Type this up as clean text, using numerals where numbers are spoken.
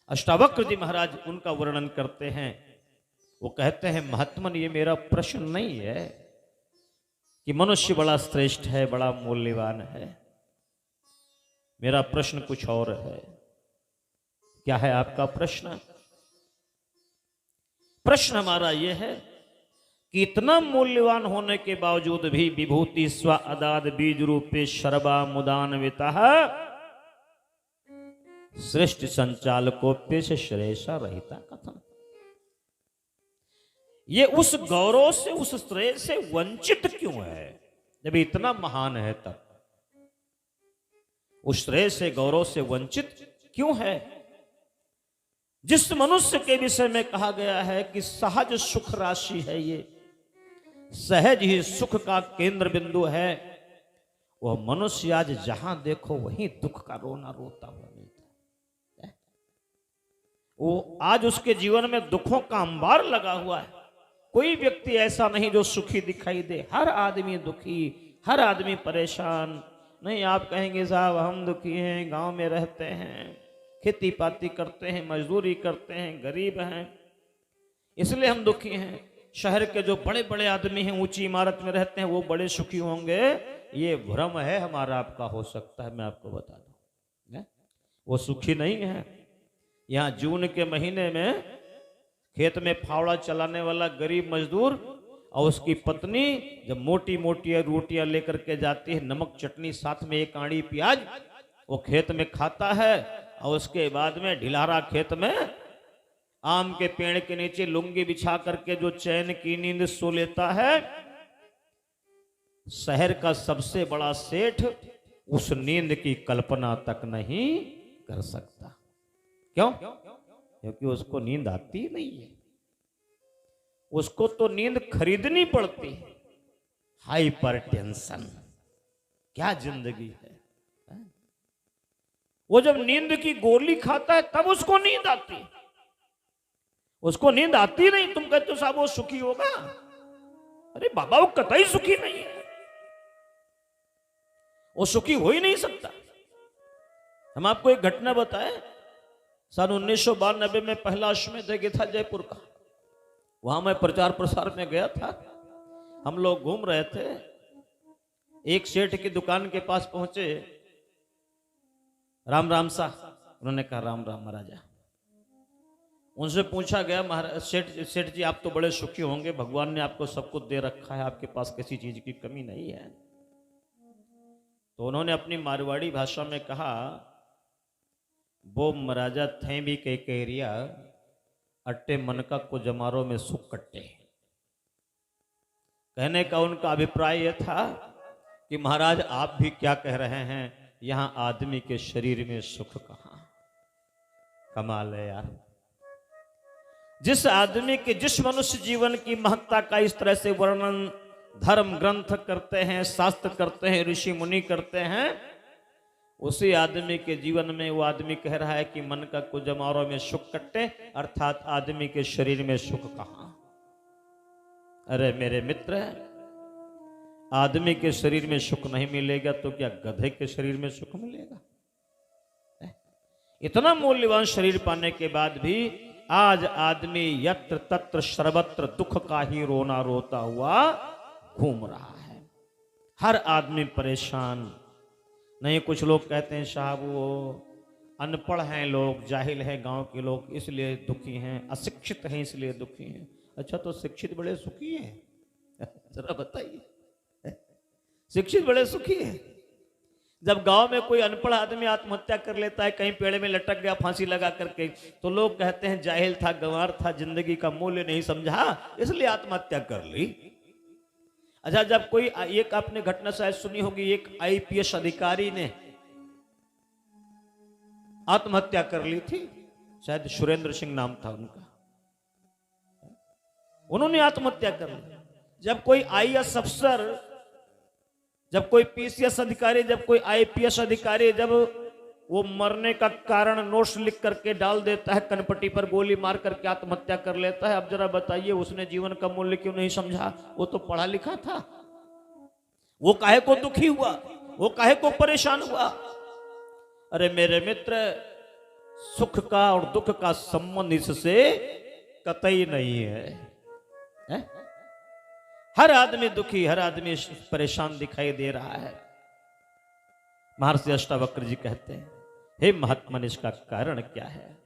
अष्टावक्र जी महाराज उनका वर्णन करते हैं। वो कहते हैं, महात्मन ये मेरा प्रश्न नहीं है कि मनुष्य बड़ा श्रेष्ठ है, बड़ा मूल्यवान है। मेरा प्रश्न कुछ और है। क्या है आपका प्रश्न? प्रश्न हमारा यह है कि इतना मूल्यवान होने के बावजूद भी विभूति स्व अदाद बीज रूपे शर्वा मुदान्विता श्रेष्ठ संचालकोप्य श्रेषा रहिता कथन। ये उस गौरव से, उस श्रेय से वंचित क्यों है? जब इतना महान है तब उस श्रेय से, गौरव से वंचित क्यों है? जिस मनुष्य के विषय में कहा गया है कि सहज सुख राशि है, ये सहज ही सुख का केंद्र बिंदु है, वह मनुष्य आज जहां देखो वहीं दुख का रोना रोता हुआ मिलता है। वो आज उसके जीवन में दुखों का अंबार लगा हुआ है। कोई व्यक्ति ऐसा नहीं जो सुखी दिखाई दे। हर आदमी दुखी, हर आदमी परेशान। नहीं, आप कहेंगे साहब हम दुखी हैं, गांव में रहते हैं, खेती पाती करते हैं, मजदूरी करते हैं, गरीब हैं, इसलिए हम दुखी हैं। शहर के जो बड़े बड़े आदमी हैं, ऊंची इमारत में रहते हैं, वो बड़े सुखी होंगे। ये भ्रम है हमारा, आपका हो सकता है, मैं आपको बता दूं, वो सुखी नहीं है। यहाँ जून के महीने में खेत में फावड़ा चलाने वाला गरीब मजदूर और उसकी पत्नी जब मोटी मोटी रोटियां लेकर के जाती है, नमक चटनी साथ में एक आड़ी प्याज, वो खेत में खाता है और उसके बाद में ढिलारा खेत में आम के पेड़ के नीचे लुंगी बिछा करके जो चैन की नींद सो लेता है। शहर का सबसे बड़ा सेठ उस नींद की कल्पना तक नहीं कर सकता। क्यों? क्योंकि उसको नींद आती नहीं है। उसको तो नींद खरीदनी पड़ती है। हाइपर टेंशन, क्या जिंदगी है। वो जब नींद की गोली खाता है तब उसको नींद आती है। उसको नींद आती नहीं। तुम कहते हो साहब वो सुखी होगा। अरे बाबा, वो कतई सुखी नहीं है। वो सुखी हो ही नहीं सकता। हम आपको एक घटना बताएं। सन 1992 में पहला अश्वमेध यज्ञ था जयपुर का। वहां मैं प्रचार प्रसार में गया था। हम लोग घूम रहे थे। एक सेठ की दुकान के पास पहुंचे। राम राम सा। उन्होंने कहा राम राम महाराजा। उनसे पूछा गया, महाराज सेठ जी आप तो बड़े सुखी होंगे, भगवान ने आपको सब कुछ दे रखा है, आपके पास किसी चीज की कमी नहीं है। तो उन्होंने अपनी मारवाड़ी भाषा में कहा, वो महाराजा थे भी कई कहरिया अट्टे मनका को जमारों में सुख कट्टे। कहने का उनका अभिप्राय यह था कि महाराज आप भी क्या कह रहे हैं, यहां आदमी के शरीर में सुख कहां। कमाल है यार। जिस आदमी के, जिस मनुष्य जीवन की महत्ता का इस तरह से वर्णन धर्म ग्रंथ करते हैं, शास्त्र करते हैं, ऋषि मुनि करते हैं, उसी आदमी के जीवन में वो आदमी कह रहा है कि मन का कुछ जमारों में सुख कट्टे, अर्थात आदमी के शरीर में सुख कहां। अरे मेरे मित्र, आदमी के शरीर में सुख नहीं मिलेगा तो क्या गधे के शरीर में सुख मिलेगा? इतना मूल्यवान शरीर पाने के बाद भी आज आदमी यत्र तत्र सर्वत्र दुख का ही रोना रोता हुआ घूम रहा है। हर आदमी परेशान। नहीं, कुछ लोग कहते हैं साहब वो अनपढ़ हैं लोग, जाहिल हैं गांव के लोग, इसलिए दुखी हैं, अशिक्षित हैं इसलिए दुखी हैं। अच्छा, तो शिक्षित बड़े सुखी हैं? जरा बताइए, शिक्षित बड़े सुखी हैं? जब गांव में कोई अनपढ़ आदमी आत्महत्या कर लेता है, कहीं पेड़ में लटक गया फांसी लगा करके, तो लोग कहते हैं जाहिल था, गंवार था, जिंदगी का मूल्य नहीं समझा, इसलिए आत्महत्या कर ली। अच्छा, जब कोई, एक आपने घटना शायद सुनी होगी, एक आईपीएस अधिकारी ने आत्महत्या कर ली थी, शायद सुरेंद्र सिंह नाम था उनका। उन्होंने आत्महत्या कर ली। जब कोई आईएएस अफसर, जब कोई पीसीएस अधिकारी, जब कोई आईपीएस अधिकारी, जब वो मरने का कारण नोट्स लिख करके डाल देता है, कनपट्टी पर गोली मार करके आत्महत्या कर लेता है, अब जरा बताइए उसने जीवन का मूल्य क्यों नहीं समझा? वो तो पढ़ा लिखा था। वो काहे को दुखी हुआ? वो काहे को परेशान हुआ? अरे मेरे मित्र, सुख का और दुख का संबंध इससे कतई नहीं है? हर आदमी दुखी, हर आदमी परेशान दिखाई दे रहा है। महर्षि अष्टावक्र जी कहते हैं, हे महात्मन, इसका कारण क्या है?